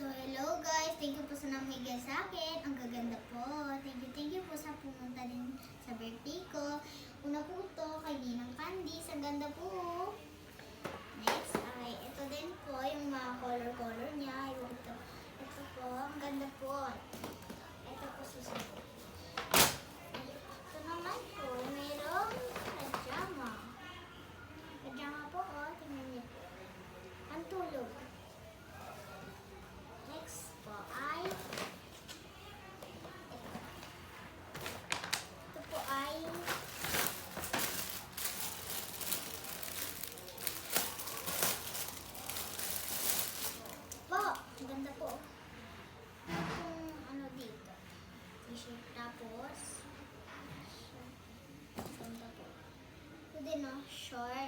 So, hello guys. Thank you po sa namigay sa akin. Ang gaganda po. Thank you po sa pumunta din sa birthday ko. Una po ito kay Ninang Candice. Ang ganda po. Next ay ito din po yung mga color niya. Ito po. Ang ganda po. Ito po susunod. Ito naman po. Mayroong pajama. Pajama po. Oh, tingnan niyo po. Ang tulog. Next po ay ito po ay po, ang ganda po. Itong ano dito, t-shirt tapos ang ganda po. Ito din short.